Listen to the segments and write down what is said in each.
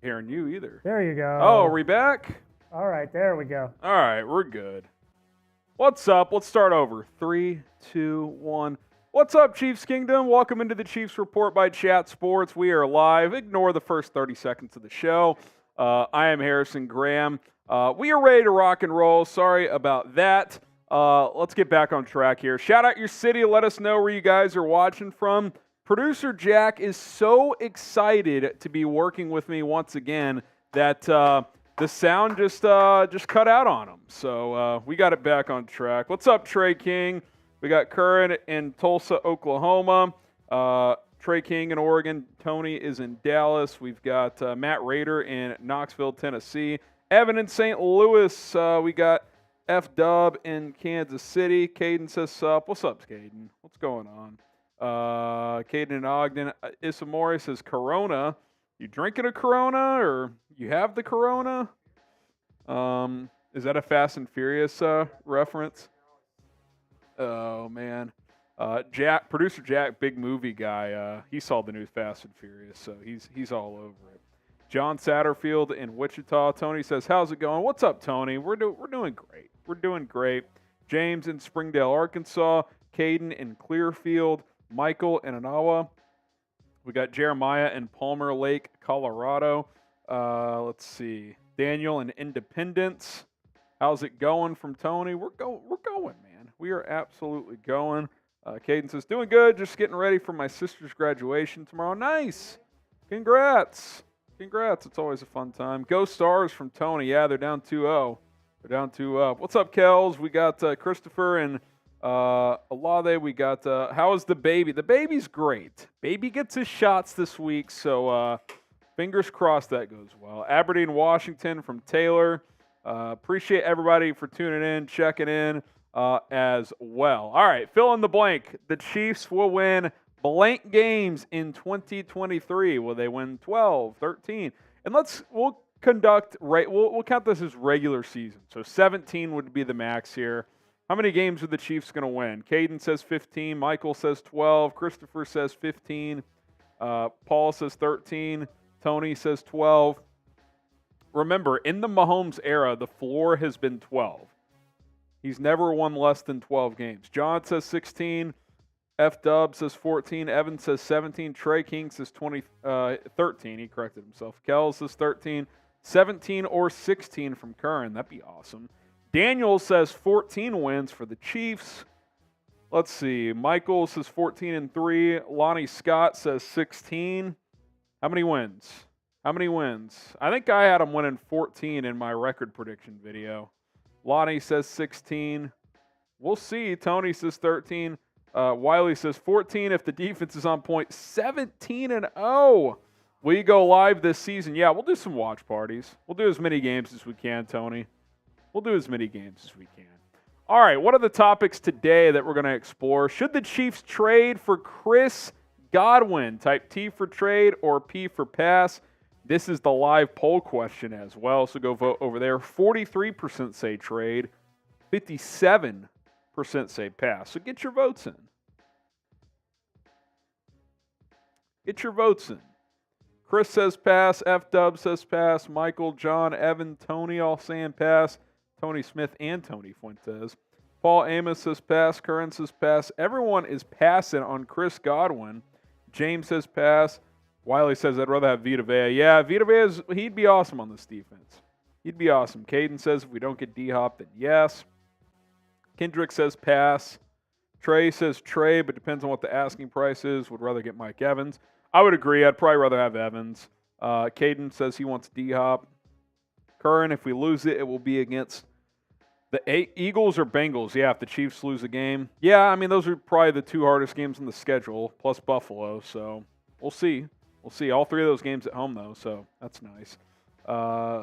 Hearing you either. There you go. Oh, are we back? All right, there we go. All right, we're good. What's up? Let's start over. 3, 2, 1. What's up, Chiefs Kingdom? Welcome into the Chiefs Report by Chat Sports. We are live. Ignore the first 30 seconds of the show. I am Harrison Graham. We are ready to rock and roll. Sorry about that. Let's get back on track here. Shout out your city. Let us know where you guys are watching from. Producer Jack is so excited to be working with me once again that the sound just cut out on him. So we got it back on track. What's up, Trey King? We got Curran in Tulsa, Oklahoma. Trey King in Oregon. Tony is in Dallas. We've got Matt Rader in Knoxville, Tennessee. Evan in St. Louis. We got F-Dub in Kansas City. Caden says sup. What's up, Caden? What's going on? Caden in Ogden. Isamori says Corona. You drinking a Corona or you have the Corona? Is that a Fast and Furious reference? Oh, man. Producer Jack, big movie guy. He saw the new Fast and Furious, so he's all over it. John Satterfield in Wichita. Tony says, how's it going? What's up, Tony? We're doing great. We're doing great. James in Springdale, Arkansas. Caden in Clearfield. Michael in Anawa. We got Jeremiah in Palmer Lake, Colorado. Let's see. Daniel in Independence. How's it going from Tony? We're going, man. We are absolutely going. Caden says, doing good. Just getting ready for my sister's graduation tomorrow. Nice. Congrats. It's always a fun time. Go Stars from Tony. Yeah, they're down 2-0. They're down 2-0. What's up, Kels? We got Christopher and Alade. We got, how is the baby? The baby's great. Baby gets his shots this week, so fingers crossed that goes well. Aberdeen, Washington from Taylor. Appreciate everybody for tuning in, checking in as well. All right, fill in the blank. The Chiefs will win blank games in 2023. Will they win 12, 13? And we'll count this as regular season. So 17 would be the max here. How many games are the Chiefs going to win? Caden says 15. Michael says 12. Christopher says 15. Paul says 13. Tony says 12. Remember, in the Mahomes era, the floor has been 12. He's never won less than 12 games. John says 16. F-Dub says 14. Evan says 17. Trey King says 13. He corrected himself. Kel says 13. 17 or 16 from Curran. That'd be awesome. Daniel says 14 wins for the Chiefs. Let's see. Michael says 14-3. Lonnie Scott says 16. How many wins? I think I had him winning 14 in my record prediction video. Lonnie says 16. We'll see. Tony says 13. Wiley says 14 if the defense is on point. 17-0. Will you go live this season? Yeah, we'll do some watch parties. We'll do as many games as we can, Tony. We'll do as many games as we can. All right, what are the topics today that we're going to explore? Should the Chiefs trade for Chris Godwin? Type T for trade or P for pass. This is the live poll question as well, so go vote over there. 43% say trade. 57% say pass. So get your votes in. Chris says pass. F-Dub says pass. Michael, John, Evan, Tony all saying pass. Tony Smith and Tony Fuentes. Paul Amos says pass. Curran says pass. Everyone is passing on Chris Godwin. James says pass. Wiley says I'd rather have Vita Vea. Yeah, Vita Vea, he'd be awesome on this defense. He'd be awesome. Caden says if we don't get D-Hop, then yes. Kendrick says pass. Trey says Trey, but depends on what the asking price is. Would rather get Mike Evans. I would agree. I'd probably rather have Evans. Caden says he wants D-Hop. Curran, if we lose it, it will be against the Eagles or Bengals. Yeah, if the Chiefs lose a game. Yeah, I mean, those are probably the two hardest games on the schedule, plus Buffalo. So we'll see. All three of those games at home, though, so that's nice.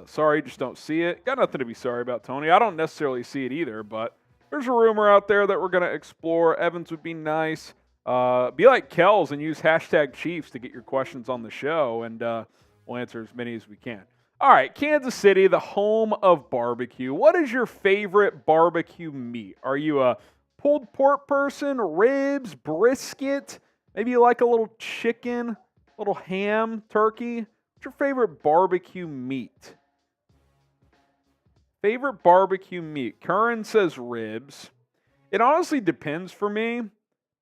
Sorry, just don't see it. Got nothing to be sorry about, Tony. I don't necessarily see it either, but there's a rumor out there that we're going to explore. Evans would be nice. Be like Kells and use hashtag Chiefs to get your questions on the show, and we'll answer as many as we can. All right, Kansas City, the home of barbecue. What is your favorite barbecue meat? Are you a pulled pork person, ribs, brisket? Maybe you like a little chicken, little ham, turkey? What's your favorite barbecue meat? Favorite barbecue meat? Curran says ribs. It honestly depends for me,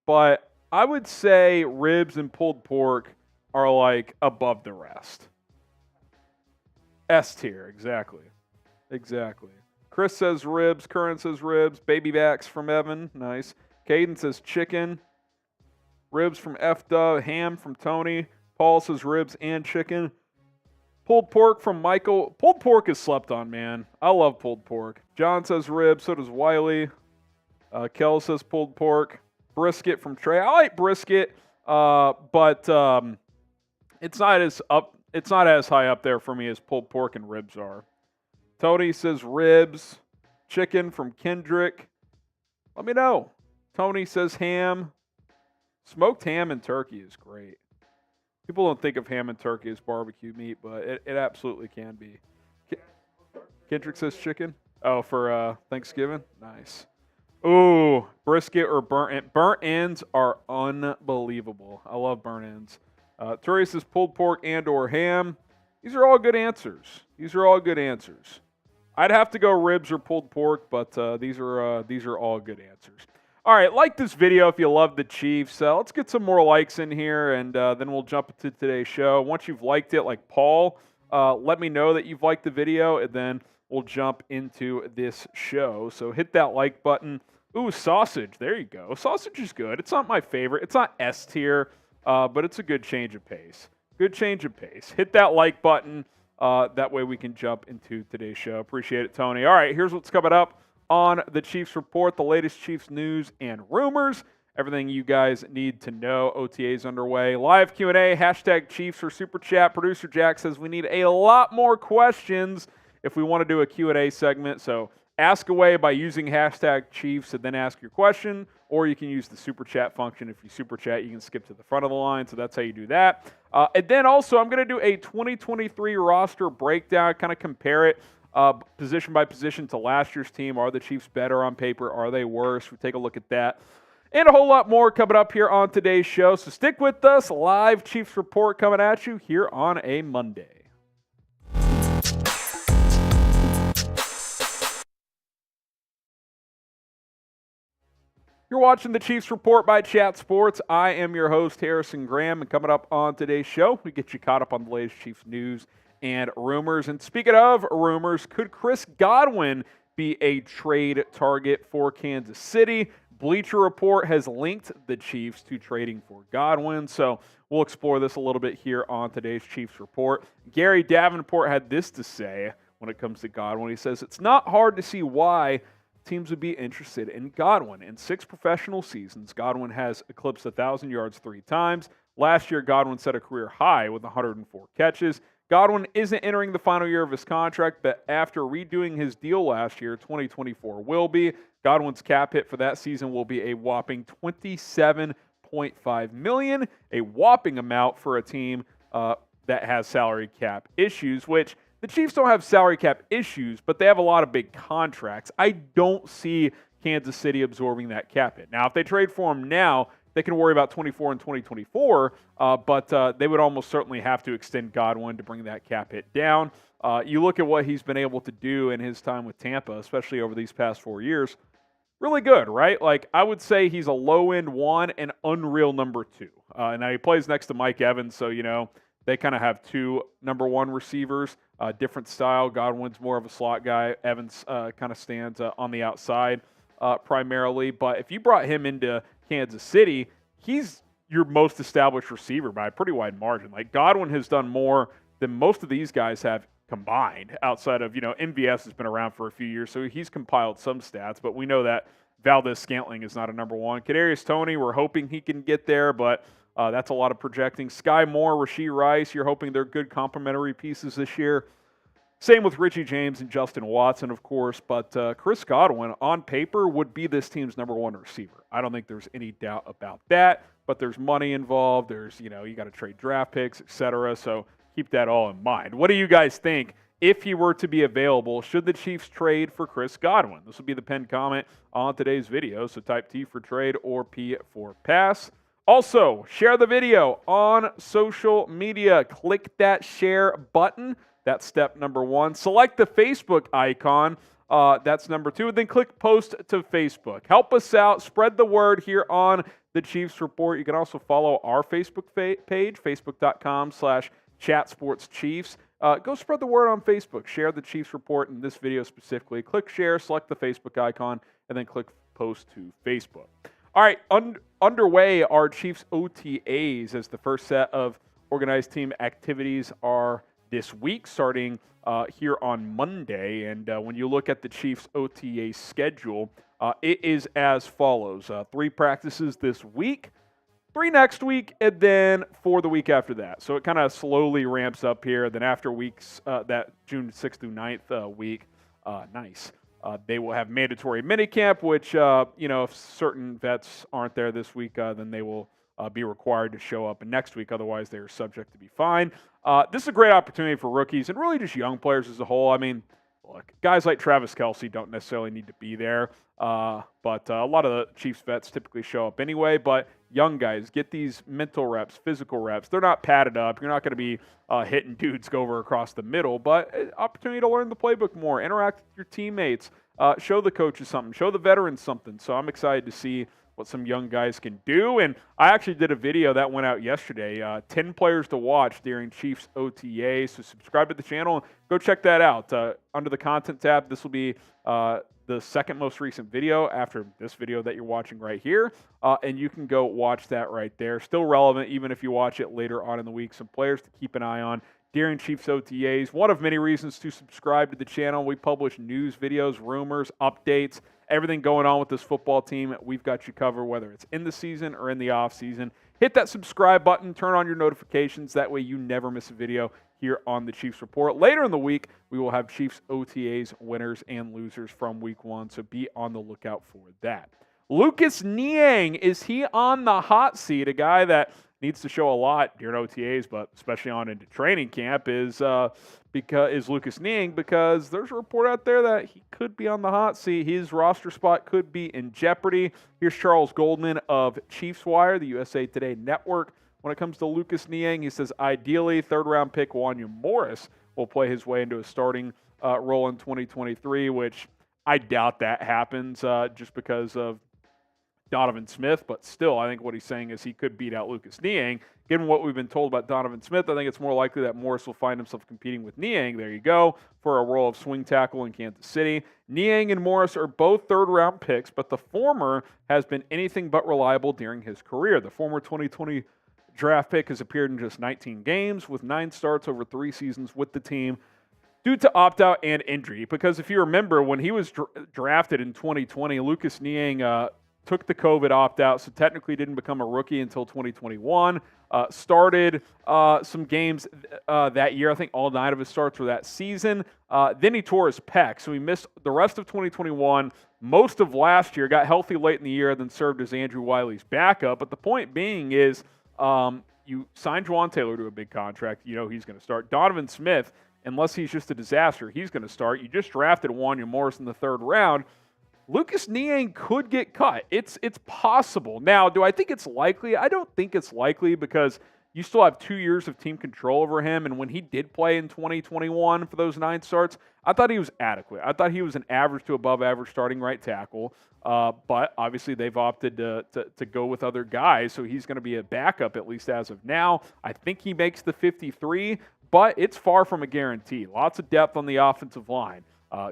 but I would say ribs and pulled pork are like above the rest. S tier, exactly. Exactly. Chris says ribs. Curran says ribs. Baby backs from Evan. Nice. Caden says chicken. Ribs from F-Dub. Ham from Tony. Paul says ribs and chicken. Pulled pork from Michael. Pulled pork is slept on, man. I love pulled pork. John says ribs. So does Wiley. Kel says pulled pork. Brisket from Trey. I like brisket, but it's not as high up there for me as pulled pork and ribs are. Tony says ribs. Chicken from Kendrick. Let me know. Tony says ham. Smoked ham and turkey is great. People don't think of ham and turkey as barbecue meat, but it absolutely can be. Kendrick says chicken. Oh, for Thanksgiving? Nice. Ooh, brisket or burnt ends. Burnt ends are unbelievable. I love burnt ends. Turi says pulled pork and or ham. These are all good answers. I'd have to go ribs or pulled pork, but these are all good answers. All right, like this video if you love the Chiefs. Let's get some more likes in here, and then we'll jump into today's show. Once you've liked it, like Paul, let me know that you've liked the video, and then we'll jump into this show. So hit that like button. Ooh, sausage. There you go. Sausage is good. It's not my favorite. It's not S tier, but it's a good change of pace. Hit that like button. That way we can jump into today's show. Appreciate it, Tony. All right, here's what's coming up on the Chiefs Report, the latest Chiefs news and rumors. Everything you guys need to know. OTA's underway. Live Q&A, hashtag Chiefs or Super Chat. Producer Jack says we need a lot more questions if we want to do a Q&A segment. So ask away by using hashtag Chiefs and then ask your question, or you can use the Super Chat function. If you Super Chat, you can skip to the front of the line, so that's how you do that. And then also, I'm going to do a 2023 roster breakdown, kind of compare it position by position to last year's team. Are the Chiefs better on paper? Are they worse? We take a look at that. And a whole lot more coming up here on today's show. So stick with us. Live Chiefs Report coming at you here on a Monday. You're watching the Chiefs Report by Chat Sports. I am your host, Harrison Graham, and coming up on today's show, we get you caught up on the latest Chiefs news and rumors. And speaking of rumors, could Chris Godwin be a trade target for Kansas City? Bleacher Report has linked the Chiefs to trading for Godwin, so we'll explore this a little bit here on today's Chiefs Report. Gary Davenport had this to say when it comes to Godwin. He says, it's not hard to see why teams would be interested in Godwin. In 6 professional seasons, Godwin has eclipsed 1,000 yards 3 times. Last year, Godwin set a career high with 104 catches. Godwin isn't entering the final year of his contract, but after redoing his deal last year, 2024 will be. Godwin's cap hit for that season will be a whopping $27.5 million, a whopping amount for a team that has salary cap issues, which the Chiefs don't have salary cap issues, but they have a lot of big contracts. I don't see Kansas City absorbing that cap hit. Now, if they trade for him now, they can worry about 24 and 2024, but they would almost certainly have to extend Godwin to bring that cap hit down. You look at what he's been able to do in his time with Tampa, especially over these past 4 years, really good, right? Like, I would say he's a low-end 1 and unreal number 2. Now, he plays next to Mike Evans, so, you know, they kind of have 2 number 1 receivers, different style. Godwin's more of a slot guy. Evans kind of stands on the outside primarily. But if you brought him into Kansas City, he's your most established receiver by a pretty wide margin. Like, Godwin has done more than most of these guys have combined outside of, you know, MVS has been around for a few years, so he's compiled some stats, but we know that Valdez-Scantling is not a number 1. Kadarius Toney, we're hoping he can get there, but that's a lot of projecting. Sky Moore, Rashee Rice, you're hoping they're good complementary pieces this year. Same with Richie James and Justyn Watson, of course, but Chris Godwin, on paper, would be this team's number 1 receiver. I don't think there's any doubt about that, but there's money involved. There's, you know, you got to trade draft picks, etc., so keep that all in mind. What do you guys think? If he were to be available, should the Chiefs trade for Chris Godwin? This will be the pinned comment on today's video, so type T for trade or P for pass. Also, share the video on social media. Click that share button. That's step number 1. Select the Facebook icon. That's number 2. And then click post to Facebook. Help us out. Spread the word here on the Chiefs Report. You can also follow our Facebook page, facebook.com/chatsportschiefs. Go spread the word on Facebook. Share the Chiefs Report in this video specifically. Click share, select the Facebook icon, and then click post to Facebook. All right, underway are Chiefs OTAs as the first set of organized team activities are this week, starting here on Monday. And when you look at the Chiefs OTA schedule, it is as follows. 3 practices this week, 3 next week, and then 4 the week after that. So it kind of slowly ramps up here. Then after weeks, that June 6th through 9th week, they will have mandatory minicamp, which, if certain vets aren't there this week, then they will be required to show up next week. Otherwise, they are subject to be fined. This is a great opportunity for rookies and really just young players as a whole. I mean, look, guys like Travis Kelce don't necessarily need to be there, but a lot of the Chiefs vets typically show up anyway. But young guys get these mental reps, physical reps. They're not padded up. You're not going to be hitting dudes go over across the middle, but opportunity to learn the playbook more, interact with your teammates, show the coaches something, show the veterans something. So I'm excited to see what some young guys can do. And I actually did a video that went out yesterday, 10 players to watch during Chiefs OTA. So subscribe to the channel and go check that out. Under the content tab, this will be the second most recent video after this video that you're watching right here. And you can go watch that right there. Still relevant even if you watch it later on in the week. Some players to keep an eye on during Chiefs OTAs. One of many reasons to subscribe to the channel. We publish news, videos, rumors, updates, everything going on with this football team. We've got you covered, whether it's in the season or in the off season. Hit that subscribe button, turn on your notifications. That way you never miss a video here on the Chiefs Report. Later in the week, we will have Chiefs OTAs winners and losers from week 1, so be on the lookout for that. Lucas Niang, is he on the hot seat? A guy that needs to show a lot during OTAs, but especially on into training camp, is Lucas Niang, because there's a report out there that he could be on the hot seat. His roster spot could be in jeopardy. Here's Charles Goldman of Chiefs Wire, the USA Today network. When it comes to Lucas Niang, he says ideally third-round pick Wanya Morris will play his way into a starting role in 2023, which I doubt that happens just because of Donovan Smith, but still, I think what he's saying is he could beat out Lucas Niang. Given what we've been told about Donovan Smith, I think it's more likely that Morris will find himself competing with Niang, there you go, for a role of swing tackle in Kansas City. Niang and Morris are both third-round picks, but the former has been anything but reliable during his career. The former 2020 draft pick has appeared in just 19 games with 9 starts over 3 seasons with the team due to opt-out and injury. Because if you remember, when he was drafted in 2020, Lucas Niang took the COVID opt-out, so technically didn't become a rookie until 2021. Started some games that year. I think all 9 of his starts were that season. Then he tore his pec, so he missed the rest of 2021, most of last year, got healthy late in the year, then served as Andrew Wiley's backup. But the point being is you signed Juwan Taylor to a big contract. You know he's going to start. Donovan Smith, unless he's just a disaster, he's going to start. You just drafted Wanya Morris in the 3rd round. Lucas Niang could get cut. It's possible. Now, do I think it's likely? I don't think it's likely because you still have 2 years of team control over him. And when he did play in 2021 for those 9 starts, I thought he was adequate. I thought he was an average to above average starting right tackle. But obviously they've opted to go with other guys. So he's going to be a backup, at least as of now. I think he makes the 53, but it's far from a guarantee. Lots of depth on the offensive line.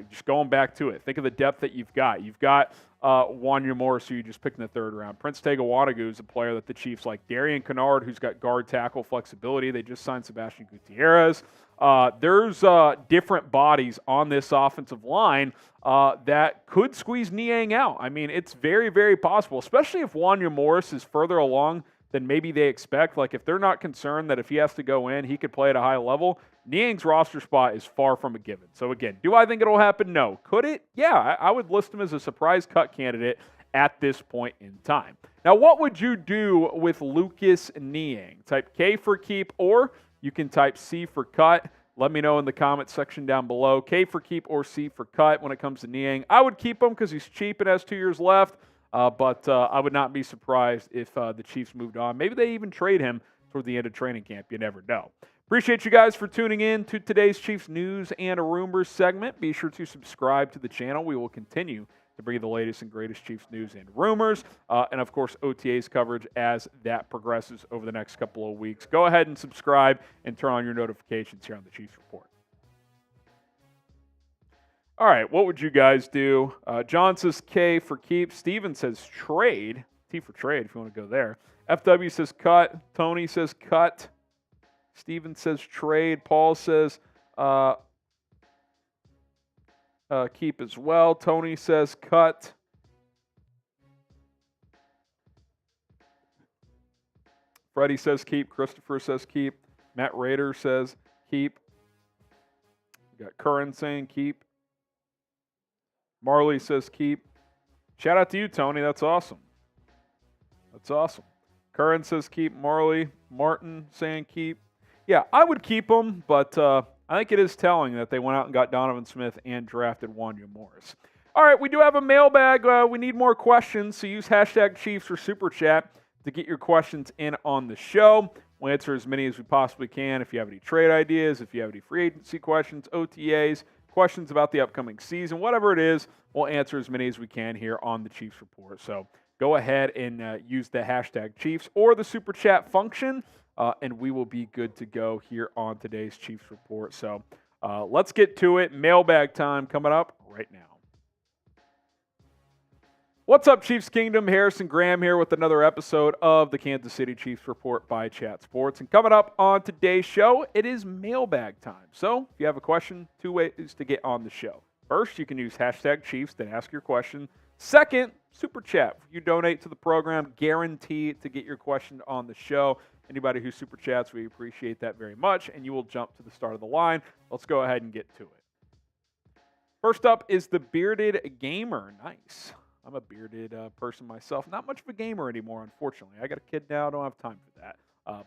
Just going back to it, think of the depth that you've got. You've got Wanya Morris, who you just picked in the 3rd round. Prince Tega Wanogho is a player that the Chiefs like. Darian Kennard, who's got guard tackle flexibility. They just signed Sebastian Gutierrez. There's different bodies on this offensive line that could squeeze Niang out. I mean, it's very, very possible, especially if Wanya Morris is further along than maybe they expect. Like, if they're not concerned that if he has to go in, he could play at a high level, Niang's roster spot is far from a given. So, again, do I think it'll happen? No. Could it? Yeah, I would list him as a surprise cut candidate at this point in time. Now, what would you do with Lucas Niang? Type K for keep, or you can type C for cut. Let me know in the comments section down below. K for keep or C for cut when it comes to Niang. I would keep him because he's cheap and has 2 years left. but I would not be surprised if the Chiefs moved on. Maybe they even trade him toward the end of training camp. You never know. Appreciate you guys for tuning in to today's Chiefs News and Rumors segment. Be sure to subscribe to the channel. We will continue to bring you the latest and greatest Chiefs news and rumors, and of course OTA's coverage as that progresses over the next couple of weeks. Go ahead and subscribe and turn on your notifications here on the Chiefs Report. All right, what would you guys do? John says K for keep. Steven says trade. T for trade if you want to go there. FW says cut. Tony says cut. Steven says trade. Paul says keep as well. Tony says cut. Freddie says keep. Christopher says keep. Matt Rader says keep. We got Curran saying keep. Marley says keep. Shout out to you, Tony. That's awesome. That's awesome. Curran says keep. Marley. Martin saying keep. Yeah, I would keep him, but I think it is telling that they went out and got Donovan Smith and drafted Wanya Morris. All right, we do have a mailbag. We need more questions, so use hashtag Chiefs or Super Chat to get your questions in on the show. We'll answer as many as we possibly can. If you have any trade ideas, if you have any free agency questions, OTAs, questions about the upcoming season, whatever it is, we'll answer as many as we can here on the Chiefs Report. So go ahead and use the hashtag Chiefs or the Super Chat function, and we will be good to go here on today's Chiefs Report. So let's get to it. Mailbag time coming up right now. What's up, Chiefs Kingdom? Harrison Graham here with another episode of the Kansas City Chiefs Report by Chat Sports. And coming up on today's show, it is mailbag time. So if you have a question, two ways to get on the show. First, you can use hashtag Chiefs to ask your question. Second, Super Chat. If you donate to the program, guaranteed to get your question on the show. Anybody who Super Chats, we appreciate that very much, and you will jump to the start of the line. Let's go ahead and get to it. First up is the Bearded Gamer. Nice. I'm a bearded person myself. Not much of a gamer anymore, unfortunately. I got a kid now. I don't have time for that.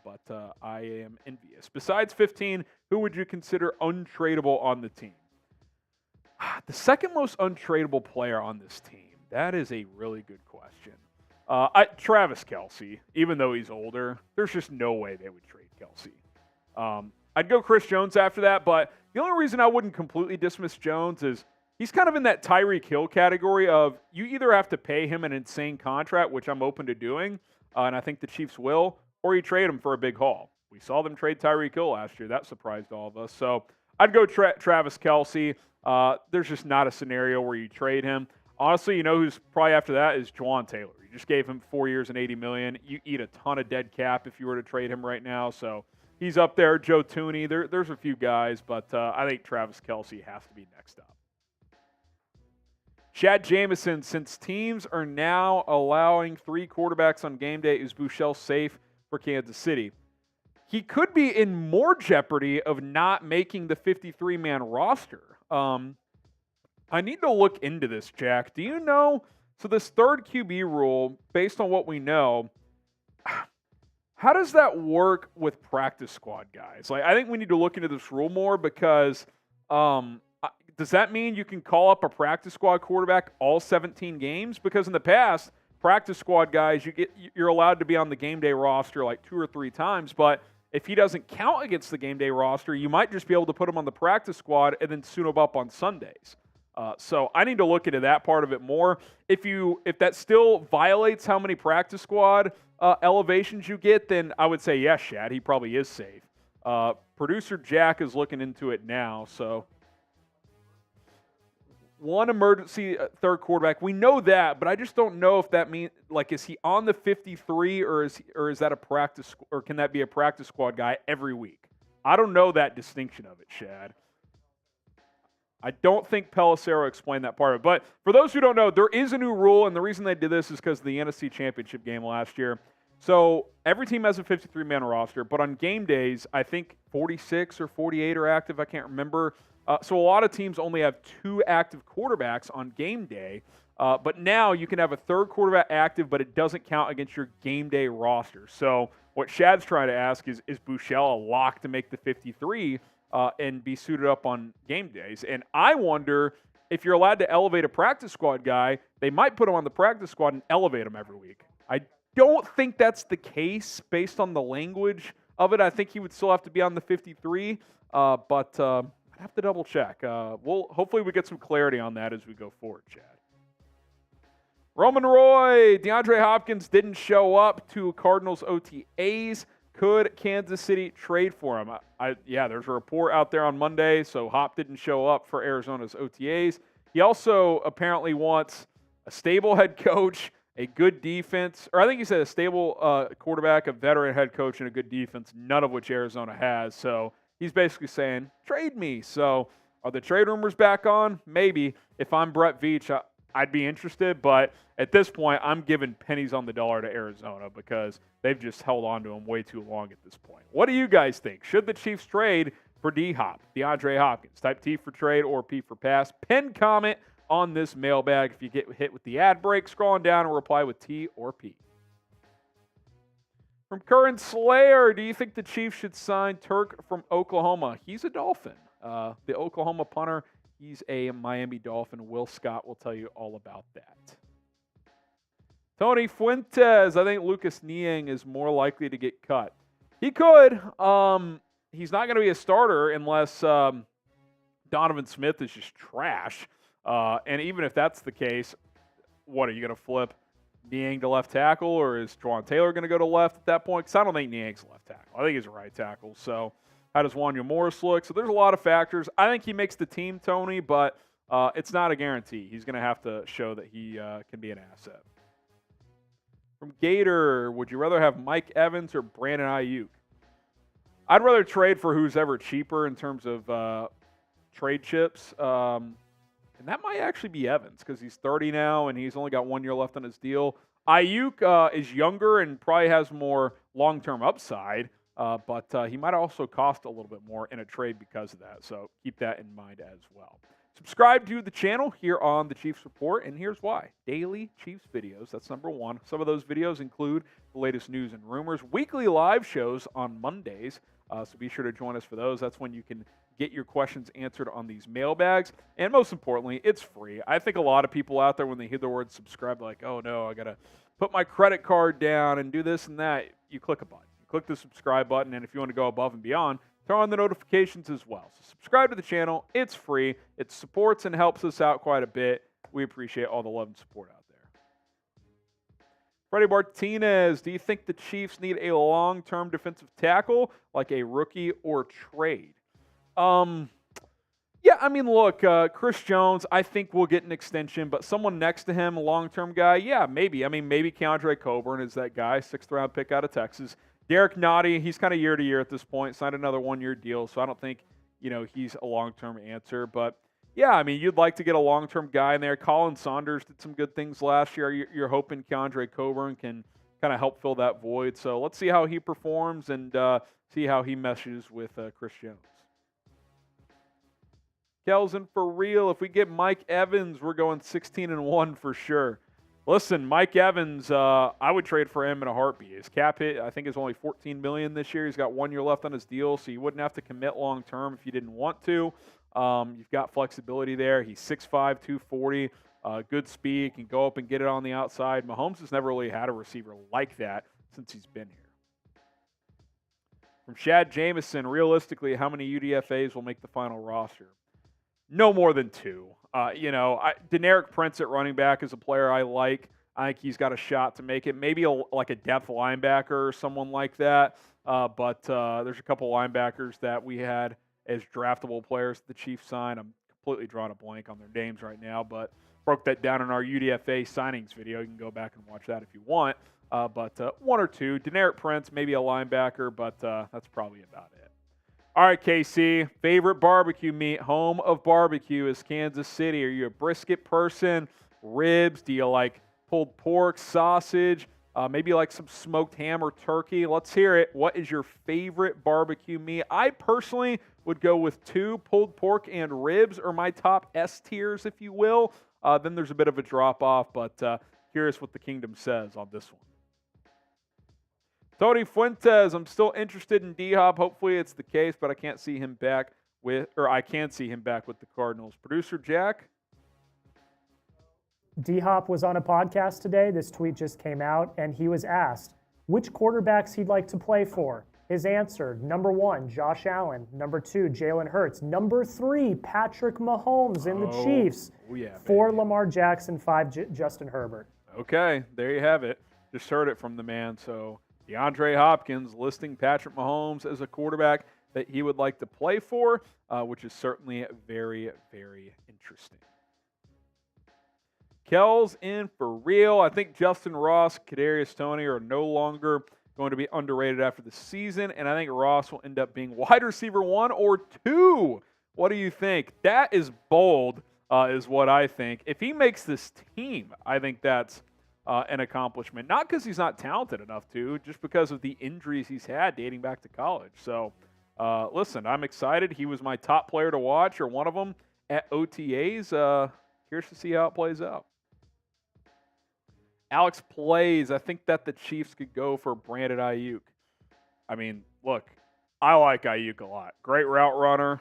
But I am envious. Besides 15, who would you consider untradeable on the team? The second most untradeable player on this team. That is a really good question. Travis Kelce, even though he's older, there's just no way they would trade Kelce. I'd go Chris Jones after that, but the only reason I wouldn't completely dismiss Jones is he's kind of in that Tyreek Hill category of you either have to pay him an insane contract, which I'm open to doing, and I think the Chiefs will, or you trade him for a big haul. We saw them trade Tyreek Hill last year. That surprised all of us. So I'd go Travis Kelce. There's just not a scenario where you trade him. Honestly, you know who's probably after that is Juwan Taylor. You just gave him 4 years and $80 million. You eat a ton of dead cap if you were to trade him right now. So he's up there. Joe Tooney. There's a few guys, but I think Travis Kelce has to be next up. Chad Jameson, since teams are now allowing 3 quarterbacks on game day, is Buechele safe for Kansas City? He could be in more jeopardy of not making the 53-man roster. I need to look into this, Jack. Do you know? So this third QB rule, based on what we know, how does that work with practice squad guys? Like, I think we need to look into this rule more because does that mean you can call up a practice squad quarterback all 17 games? Because in the past, practice squad guys, you're allowed to be on the game day roster like 2 or 3 times, but if he doesn't count against the game day roster, you might just be able to put him on the practice squad and then suit him up on Sundays. So I need to look into that part of it more. If that still violates how many practice squad elevations you get, then I would say yes, Shad. He probably is safe. Producer Jack is looking into it now. So one emergency third quarterback, we know that, but I just don't know if that means like is he on the 53 or is that a practice or can that be a practice squad guy every week? I don't know that distinction of it, Shad. I don't think Pelissero explained that part of it. But for those who don't know, there is a new rule, and the reason they did this is because of the NFC Championship game last year. So every team has a 53-man roster, but on game days, I think 46 or 48 are active. I can't remember. So a lot of teams only have 2 active quarterbacks on game day. But now you can have a third quarterback active, but it doesn't count against your game day roster. So what Shad's trying to ask is Buechele a lock to make the 53 and be suited up on game days? And I wonder if you're allowed to elevate a practice squad guy, they might put him on the practice squad and elevate him every week. I don't think that's the case based on the language of it. I think he would still have to be on the 53, but I'd have to double check. Hopefully we get some clarity on that as we go forward, Chad. Roman Roy, DeAndre Hopkins didn't show up to Cardinals OTAs. Could Kansas City trade for him? There's a report out there on Monday, so Hop didn't show up for Arizona's OTAs. He also apparently wants a stable head coach, a good defense, or I think he said a stable quarterback, a veteran head coach, and a good defense, none of which Arizona has. So he's basically saying, trade me. So are the trade rumors back on? Maybe. If I'm Brett Veach, I'd be interested, but at this point, I'm giving pennies on the dollar to Arizona because they've just held on to him way too long at this point. What do you guys think? Should the Chiefs trade for DeAndre Hopkins? Type T for trade or P for pass. Pin comment on this mailbag if you get hit with the ad break. Scroll on down and reply with T or P. From Current Slayer, do you think the Chiefs should sign Turk from Oklahoma? He's a Dolphin. The Oklahoma punter, he's a Miami Dolphin. Will Scott will tell you all about that. Tony Fuentes, I think Lucas Niang is more likely to get cut. He could. He's not going to be a starter unless Donovan Smith is just trash. And even if that's the case, what, are you going to flip Niang to left tackle, or is Juwan Taylor going to go to left at that point? Because I don't think Niang's a left tackle. I think he's a right tackle. So how does Wanya Morris look? So there's a lot of factors. I think he makes the team, Tony, but it's not a guarantee. He's going to have to show that he can be an asset. From Gator, would you rather have Mike Evans or Brandon Ayuk? I'd rather trade for who's ever cheaper in terms of trade chips. And that might actually be Evans because he's 30 now and he's only got 1 year left on his deal. Ayuk is younger and probably has more long-term upside, but he might also cost a little bit more in a trade because of that. So keep that in mind as well. Subscribe to the channel here on the Chiefs Report, and here's why. Daily Chiefs videos, that's number one. Some of those videos include the latest news and rumors, weekly live shows on Mondays, so be sure to join us for those. That's when you can get your questions answered on these mailbags, and most importantly, it's free. I think a lot of people out there, when they hear the word subscribe, like, oh no, I got to put my credit card down and do this and that. You click a button. You click the subscribe button, and if you want to go above and beyond, turn on the notifications as well. So subscribe to the channel. It's free. It supports and helps us out quite a bit. We appreciate all the love and support out there. Freddie Martinez, do you think the Chiefs need a long-term defensive tackle, like a rookie or trade? Yeah, I mean, look, Chris Jones, I think will get an extension, but someone next to him, a long-term guy, yeah, maybe. I mean, maybe Keandre Coburn is that guy, 6th-round pick out of Texas. Derek Nottie, he's kind of year to year at this point, signed another 1 year deal, so I don't think, he's a long-term answer. But, yeah, I mean, you'd like to get a long-term guy in there. Colin Saunders did some good things last year. You're hoping Keandre Coburn can kind of help fill that void. So let's see how he performs and see how he meshes with Chris Jones. Kelson, for real, if we get Mike Evans, we're going 16-1 for sure. Listen, Mike Evans, I would trade for him in a heartbeat. His cap hit, I think, is only $14 million this year. He's got 1 year left on his deal, so you wouldn't have to commit long term if you didn't want to. You've got flexibility there. He's 6'5", 240, good speed, can go up and get it on the outside. Mahomes has never really had a receiver like that since he's been here. From Shad Jameson, realistically, how many UDFAs will make the final roster? No more than 2. Deneric Prince at running back is a player I like. I think he's got a shot to make it. Maybe like a depth linebacker or someone like that. But there's a couple linebackers that we had as draftable players the Chiefs signed. I'm completely drawing a blank on their names right now, but broke that down in our UDFA signings video. You can go back and watch that if you want. But 1 or 2. Deneric Prince, maybe a linebacker, but that's probably about it. All right, KC, favorite barbecue meat, home of barbecue is Kansas City. Are you a brisket person, ribs? Do you like pulled pork, sausage, maybe like some smoked ham or turkey? Let's hear it. What is your favorite barbecue meat? I personally would go with 2, pulled pork and ribs, or my top S tiers, if you will. Then there's a bit of a drop-off, but curious what the kingdom says on this one. Tony Fuentes, I'm still interested in D-Hop. Hopefully it's the case, but I can see him back with the Cardinals. Producer Jack, D-Hop was on a podcast today. This tweet just came out, and he was asked which quarterbacks he'd like to play for. His answer, number 1, Josh Allen. Number 2, Jalen Hurts. Number 3, Patrick Mahomes in the Chiefs. Oh, yeah, 4, baby. Lamar Jackson. 5, Justin Herbert. Okay, there you have it. Just heard it from the man. So DeAndre Hopkins listing Patrick Mahomes as a quarterback that he would like to play for, which is certainly very, very interesting. Kel's in for real. I think Justin Ross, Kadarius Toney are no longer going to be underrated after the season, and I think Ross will end up being wide receiver 1 or 2. What do you think? That is bold, is what I think. If he makes this team, I think that's an accomplishment. Not because he's not talented enough to, just because of the injuries he's had dating back to college. So, listen, I'm excited. He was my top player to watch, or one of them, at OTAs. Curious to see how it plays out. Alex plays. I think that the Chiefs could go for Brandon Ayuk. I mean, look, I like Ayuk a lot. Great route runner.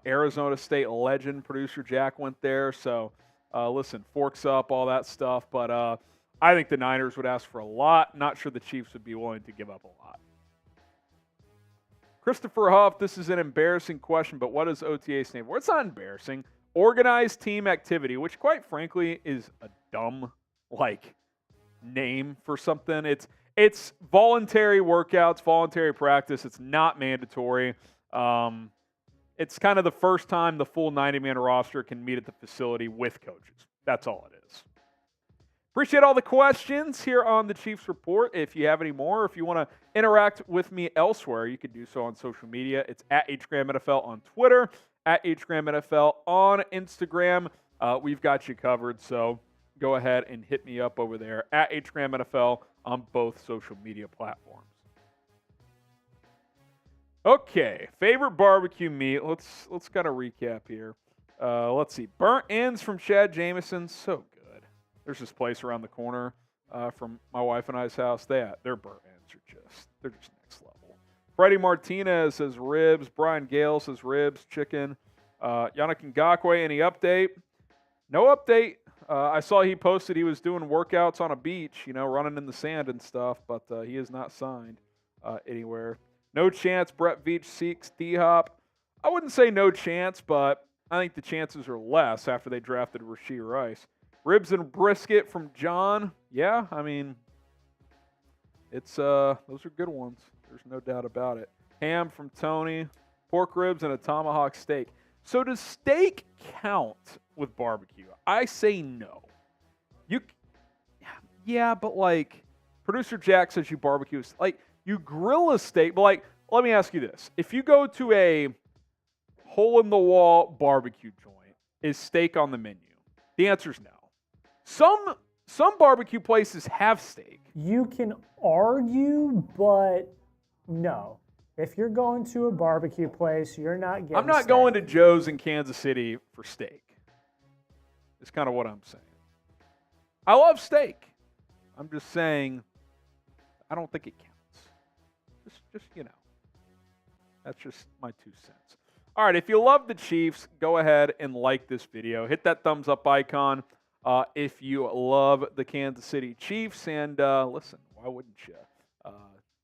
Arizona State legend. Producer Jack went there. So, listen, forks up, all that stuff. But I think the Niners would ask for a lot. Not sure the Chiefs would be willing to give up a lot. Christopher Huff, this is an embarrassing question, but what does OTA stand for? It's not embarrassing. Organized team activity, which quite frankly is a dumb, name for something. It's voluntary workouts, voluntary practice. It's not mandatory. It's kind of the first time the full 90-man roster can meet at the facility with coaches. That's all it is. Appreciate all the questions here on the Chiefs Report. If you have any more, if you want to interact with me elsewhere, you can do so on social media. It's at HGramNFL on Twitter, at HGramNFL on Instagram. We've got you covered, so go ahead and hit me up over there at HGramNFL on both social media platforms. Okay, favorite barbecue meat. Let's kind of recap here. Let's see. Burnt ends from Chad Jameson. So good. There's this place around the corner from my wife and I's house. Their burnt ends are just next level. Freddie Martinez says ribs. Brian Gale says ribs, chicken. Yannick Ngakoue, any update? No update. I saw he posted he was doing workouts on a beach, running in the sand and stuff, but he is not signed anywhere. No chance Brett Veach seeks D-Hop. I wouldn't say no chance, but I think the chances are less after they drafted Rashee Rice. Ribs and brisket from John. Yeah, I mean, it's those are good ones. There's no doubt about it. Ham from Tony. Pork ribs and a tomahawk steak. So does steak count with barbecue? I say no. Yeah, but producer Jack says you barbecue. You grill a steak, but let me ask you this. If you go to a hole-in-the-wall barbecue joint, is steak on the menu? The answer is no. Some barbecue places have steak. You can argue, but no. If you're going to a barbecue place, you're not getting I'm not steak. going to Joe's in Kansas City for steak. It's kind of what I'm saying. I love steak. I'm just saying I don't think it counts. Just that's just my 2 cents. All right, if you love the Chiefs, go ahead and like this video. Hit that thumbs up icon if you love the Kansas City Chiefs. And listen, why wouldn't you?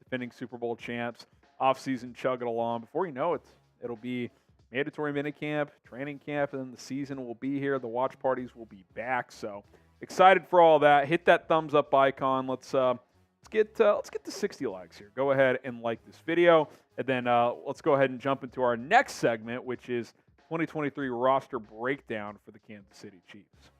Defending Super Bowl champs, offseason chugging along. Before you know it, it'll be mandatory minicamp, training camp, and then the season will be here. The watch parties will be back. So excited for all that. Hit that thumbs up icon. Let's get to 60 likes here. Go ahead and like this video, and then let's go ahead and jump into our next segment, which is 2023 roster breakdown for the Kansas City Chiefs.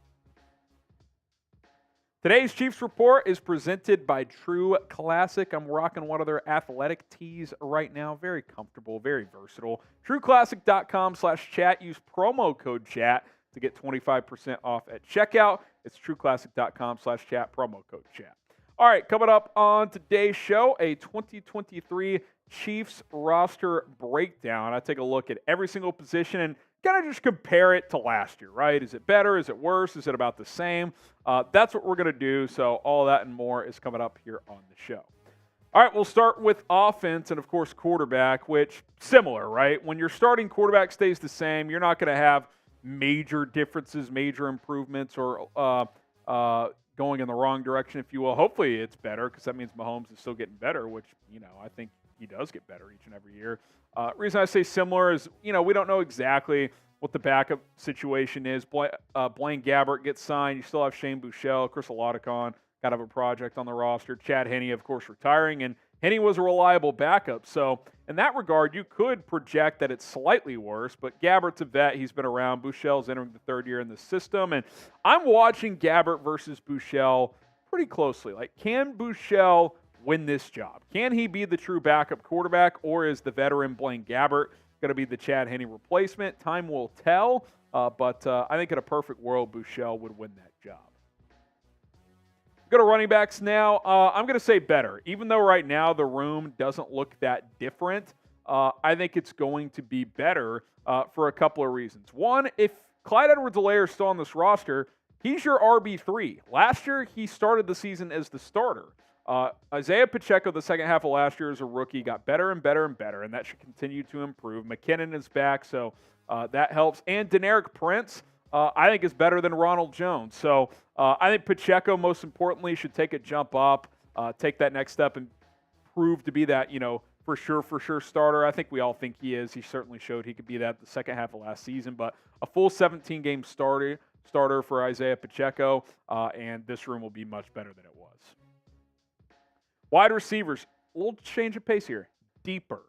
Today's Chiefs Report is presented by True Classic. I'm rocking one of their athletic tees right now. Very comfortable, very versatile. TrueClassic.com/chat. Use promo code chat to get 25% off at checkout. It's TrueClassic.com/chat, promo code chat. All right, coming up on today's show, a 2023 Chiefs roster breakdown. I take a look at every single position and kind of just compare it to last year, right? Is it better? Is it worse? Is it about the same? That's what we're going to do. So all that and more is coming up here on the show. All right, we'll start with offense and, of course, quarterback, which similar, right? When your starting quarterback stays the same, you're not going to have major differences, major improvements, or going in the wrong direction, if you will. Hopefully it's better because that means Mahomes is still getting better, which, I think he does get better each and every year. Reason I say similar is, we don't know exactly what the backup situation is. Blaine Gabbert gets signed. You still have Shane Buechele, Chris Olodokon, got to have a project on the roster. Chad Henne, of course, retiring, and Henne was a reliable backup. So in that regard, you could project that it's slightly worse, but Gabbert's a vet. He's been around. Buechele's entering the third year in the system, and I'm watching Gabbert versus Buechele pretty closely. Like, can Buechele win this job? Can he be the true backup quarterback, or is the veteran Blaine Gabbert going to be the Chad Henne replacement? Time will tell, but I think in a perfect world, Buechele would win that job. Go to running backs now. I'm going to say better. Even though right now the room doesn't look that different, I think it's going to be better for a couple of reasons. One, if Clyde Edwards-Helaire is still on this roster, he's your RB3. Last year, he started the season as the starter. Isaiah Pacheco, the second half of last year as a rookie, got better and better and better, and that should continue to improve. McKinnon is back, so that helps. And Deneric Prince, I think, is better than Ronald Jones. So I think Pacheco, most importantly, should take a jump up, take that next step, and prove to be that, for sure starter. I think we all think he is. He certainly showed he could be that the second half of last season. But a full 17-game starter for Isaiah Pacheco, and this room will be much better than it was. Wide receivers, a little change of pace here. Deeper.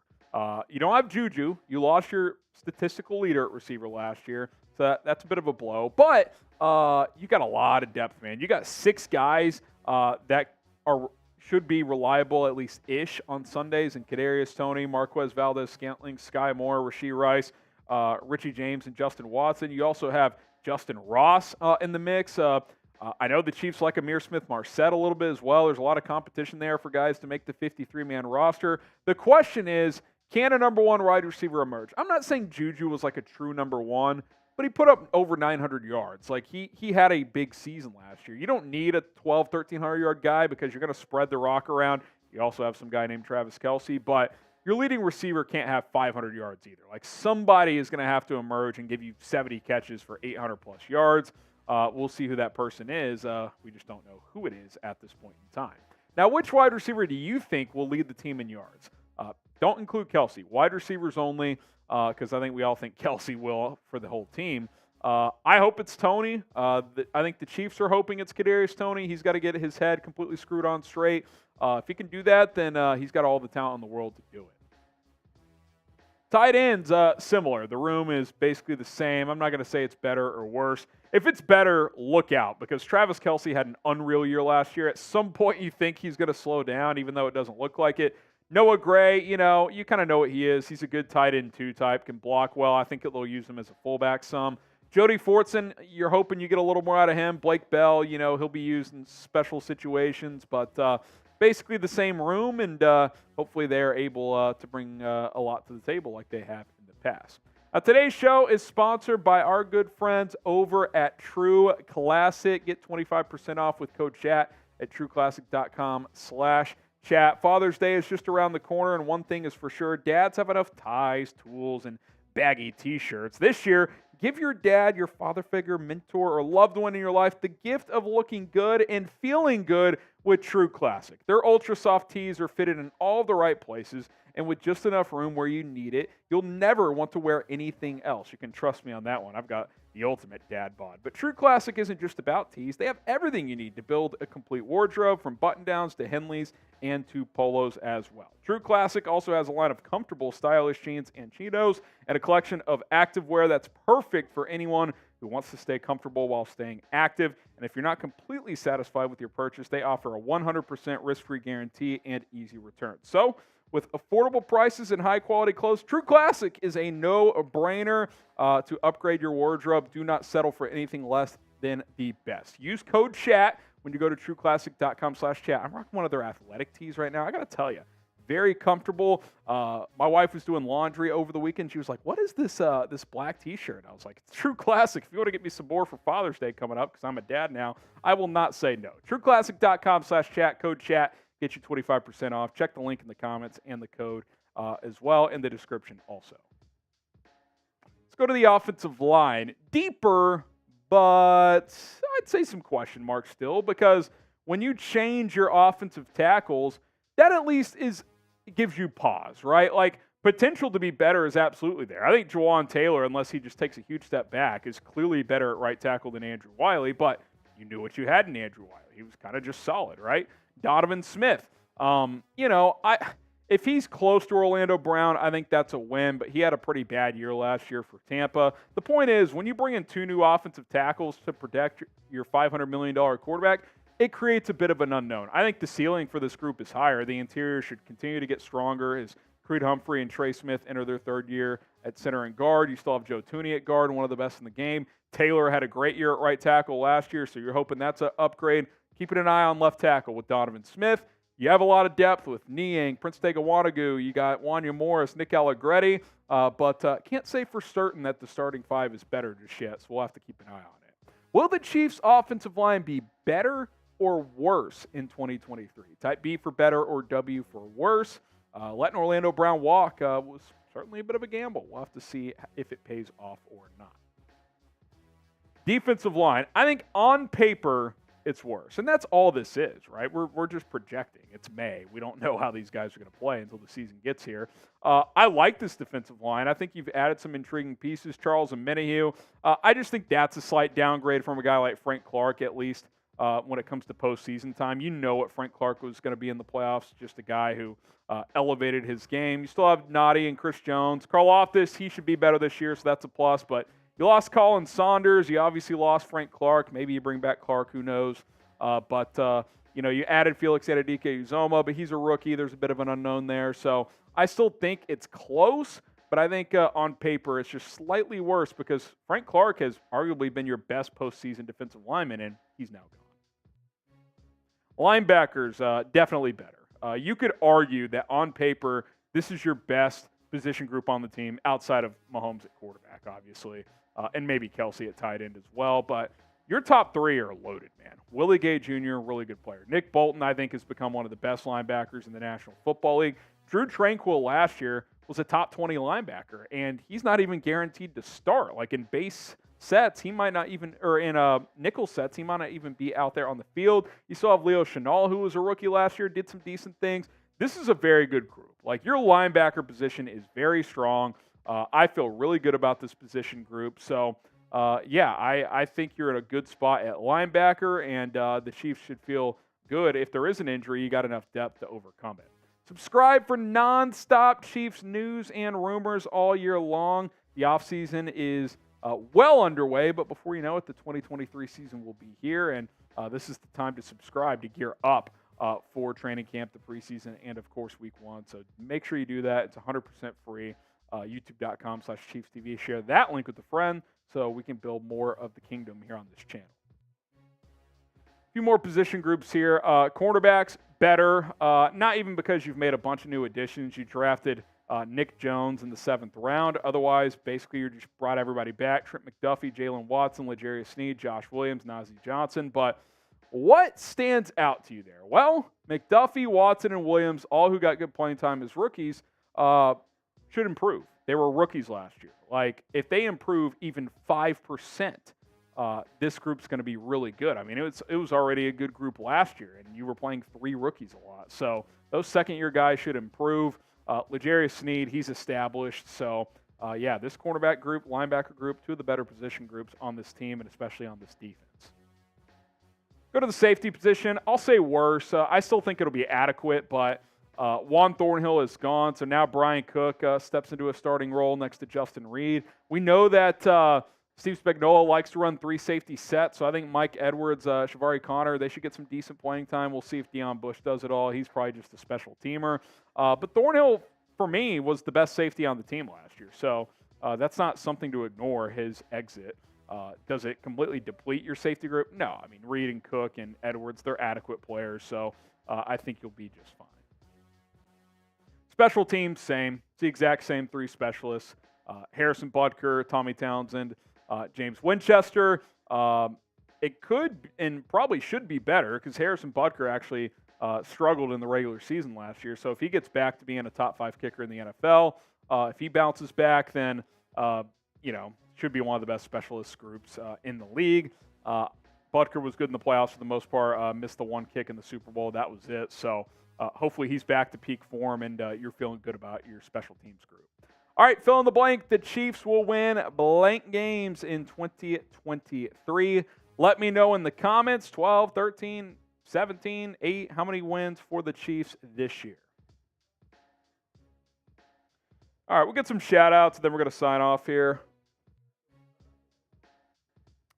You don't have Juju. You lost your statistical leader at receiver last year, so that's a bit of a blow. But you got a lot of depth, man. You got 6 guys that should be reliable, at least ish, on Sundays. And Kadarius Toney, Marquez Valdez-Scantling, Sky Moore, Rashee Rice, Richie James, and Justin Watson. You also have Justin Ross in the mix. I know the Chiefs like Amir Smith-Marset a little bit as well. There's a lot of competition there for guys to make the 53-man roster. The question is, can a number one wide receiver emerge? I'm not saying Juju was like a true number one, but he put up over 900 yards. Like, he had a big season last year. You don't need a 1,300-yard guy because you're going to spread the rock around. You also have some guy named Travis Kelce, but your leading receiver can't have 500 yards either. Like, somebody is going to have to emerge and give you 70 catches for 800-plus yards. We'll see who that person is. We just don't know who it is at this point in time. Now, which wide receiver do you think will lead the team in yards? Don't include Kelce. Wide receivers only, because I think we all think Kelce will for the whole team. I hope it's Toney. I think the Chiefs are hoping it's Kadarius Toney. He's got to get his head completely screwed on straight. If he can do that, then he's got all the talent in the world to do it. Tight ends, similar. The room is basically the same. I'm not going to say it's better or worse. If it's better, look out, because Travis Kelce had an unreal year last year. At some point, you think he's going to slow down, even though it doesn't look like it. Noah Gray, you kind of know what he is. He's a good tight end 2 type, can block well. I think they'll use him as a fullback some. Jody Fortson, you're hoping you get a little more out of him. Blake Bell, he'll be used in special situations, but basically the same room, and hopefully they're able to bring a lot to the table like they have in the past. Today's show is sponsored by our good friends over at True Classic. Get 25% off with code CHAT at trueclassic.com/chat. Father's Day is just around the corner, and one thing is for sure, dads have enough ties, tools, and baggy t-shirts. This year, give your dad, your father figure, mentor, or loved one in your life the gift of looking good and feeling good with True Classic. Their ultra soft tees are fitted in all the right places, and with just enough room where you need it, you'll never want to wear anything else. You can trust me on that one. I've got the ultimate dad bod. But True Classic isn't just about tees. They have everything you need to build a complete wardrobe, from button-downs to Henleys and to polos as well. True Classic also has a line of comfortable, stylish jeans and chinos, and a collection of activewear that's perfect for anyone who wants to stay comfortable while staying active. And if you're not completely satisfied with your purchase, they offer a 100% risk-free guarantee and easy return. So, with affordable prices and high-quality clothes, True Classic is a no-brainer to upgrade your wardrobe. Do not settle for anything less than the best. Use code CHAT when you go to trueclassic.com/chat. I'm rocking one of their athletic tees right now. I got to tell you, very comfortable. My wife was doing laundry over the weekend. She was like, what is this black t-shirt? I was like, it's True Classic. If you want to get me some more for Father's Day coming up, because I'm a dad now, I will not say no. trueclassic.com/chat, code CHAT. Get you 25% off. Check the link in the comments and the code as well in the description also. Let's go to the offensive line. Deeper, but I'd say some question marks still, because when you change your offensive tackles, that at least gives you pause, right? Like, potential to be better is absolutely there. I think Jawan Taylor, unless he just takes a huge step back, is clearly better at right tackle than Andrew Wiley, but you knew what you had in Andrew Wiley. He was kind of just solid, right? Donovan Smith, if he's close to Orlando Brown, I think that's a win, but he had a pretty bad year last year for Tampa. The point is, when you bring in 2 new offensive tackles to protect your $500 million quarterback, it creates a bit of an unknown. I think the ceiling for this group is higher. The interior should continue to get stronger as Creed Humphrey and Trey Smith enter their 3rd year at center and guard. You still have Joe Thuney at guard, one of the best in the game. Taylor had a great year at right tackle last year, so you're hoping that's an upgrade. Keeping an eye on left tackle with Donovan Smith. You have a lot of depth with Niang, Prince Tega Wanagou. You got Wanya Morris, Nick Allegretti, but can't say for certain that the starting 5 is better just yet, so we'll have to keep an eye on it. Will the Chiefs' offensive line be better or worse in 2023? Type B for better or W for worse. Letting Orlando Brown walk was certainly a bit of a gamble. We'll have to see if it pays off or not. Defensive line, I think on paper it's worse. And that's all this is, right? We're just projecting. It's May. We don't know how these guys are going to play until the season gets here. I like this defensive line. I think you've added some intriguing pieces, Charles and Menahue. I just think that's a slight downgrade from a guy like Frank Clark, at least when it comes to postseason time. You know what Frank Clark was going to be in the playoffs, just a guy who elevated his game. You still have Noddy and Chris Jones. Karlaftis, he should be better this year, so that's a plus, but you lost Colin Saunders. You obviously lost Frank Clark. Maybe you bring back Clark. Who knows? You added Felix Adedike-Uzoma, but he's a rookie. There's a bit of an unknown there. So I still think it's close, but I think on paper it's just slightly worse because Frank Clark has arguably been your best postseason defensive lineman, and he's now gone. Linebackers, definitely better. You could argue that on paper this is your best position group on the team outside of Mahomes at quarterback, obviously. And maybe Kelsey at tight end as well. But your top 3 are loaded, man. Willie Gay Jr., really good player. Nick Bolton, I think, has become one of the best linebackers in the National Football League. Drew Tranquill last year was a top 20 linebacker, and he's not even guaranteed to start. Like in base sets, he might not even, or in nickel sets, he might not even be out there on the field. You still have Leo Chenal, who was a rookie last year, did some decent things. This is a very good group. Like, your linebacker position is very strong. I feel really good about this position group. So, I think you're in a good spot at linebacker, and the Chiefs should feel good. If there is an injury, you got enough depth to overcome it. Subscribe for nonstop Chiefs news and rumors all year long. The offseason is well underway, but before you know it, the 2023 season will be here, and this is the time to subscribe to gear up for training camp, the preseason, and, of course, week 1. So make sure you do that. It's 100% free. YouTube.com/ChiefsTV. Share that link with a friend so we can build more of the kingdom here on this channel. A few more position groups here. Cornerbacks, better. Not even because you've made a bunch of new additions. You drafted Nick Jones in the 7th round. Otherwise, basically, you just brought everybody back. Trent McDuffie, Jalen Watson, L'Jarius Sneed, Josh Williams, Najee Johnson. But what stands out to you there? Well, McDuffie, Watson, and Williams, all who got good playing time as rookies, should improve. They were rookies last year. Like, if they improve even 5%, this group's going to be really good. I mean, it was already a good group last year, and you were playing 3 rookies a lot. So those second-year guys should improve. L'Jarius Sneed, he's established. So, this cornerback group, linebacker group, 2 of the better position groups on this team, and especially on this defense. Go to the safety position. I'll say worse. I still think it'll be adequate, but Juan Thornhill is gone, so now Brian Cook steps into a starting role next to Justyn Reed. We know that Steve Spagnuolo likes to run 3 safety sets, so I think Mike Edwards, Shavari Connor, they should get some decent playing time. We'll see if Deion Bush does it all. He's probably just a special teamer. But Thornhill, for me, was the best safety on the team last year, so that's not something to ignore, his exit. Does it completely deplete your safety group? No. I mean, Reed and Cook and Edwards, they're adequate players, so I think you'll be just fine. Special teams, same. It's the exact same 3 specialists. Harrison Butker, Tommy Townsend, James Winchester. It could and probably should be better because Harrison Butker actually struggled in the regular season last year. So if he gets back to being a top 5 kicker in the NFL, if he bounces back, then, should be one of the best specialist groups in the league. Butker was good in the playoffs for the most part. Missed the one kick in the Super Bowl. That was it. So hopefully he's back to peak form, and you're feeling good about your special teams group. All right, fill in the blank. The Chiefs will win blank games in 2023. Let me know in the comments, 12, 13, 17, 8, how many wins for the Chiefs this year? All right, we'll get some shout-outs, and then we're going to sign off here.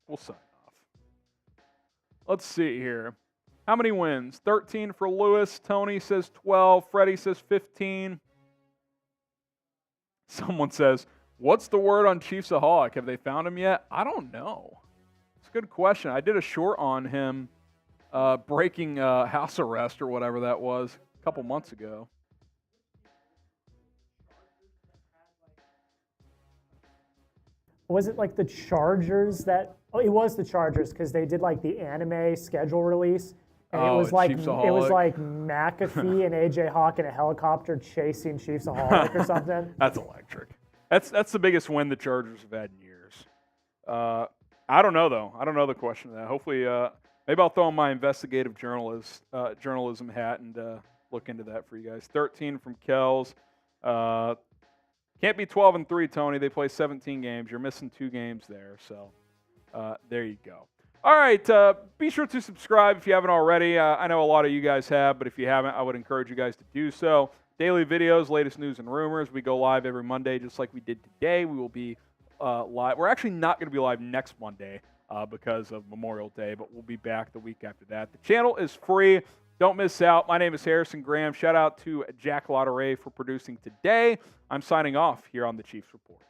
We'll sign off. Let's see here. How many wins? 13 for Lewis. Tony says 12. Freddie says 15. Someone says, what's the word on Chiefsaholic? Have they found him yet? I don't know. It's a good question. I did a short on him breaking house arrest or whatever that was a couple months ago. Was it like the Chargers that? Oh, it was the Chargers because they did like the anime schedule release, and it was like McAfee and AJ Hawk in a helicopter chasing Chiefsaholic or something. That's electric. That's the biggest win the Chargers have had in years. I don't know though. I don't know the question of that. Hopefully, maybe I'll throw in my investigative journalism hat and look into that for you guys. 13 from Kells. Can't be 12-3, Tony. They play 17 games. You're missing 2 games there. So there you go. All right. Be sure to subscribe if you haven't already. I know a lot of you guys have, but if you haven't, I would encourage you guys to do so. Daily videos, latest news and rumors. We go live every Monday just like we did today. We will be live. We're actually not going to be live next Monday because of Memorial Day, but we'll be back the week after that. The channel is free. Don't miss out. My name is Harrison Graham. Shout out to Jack Lotteray for producing today. I'm signing off here on the Chiefs Report.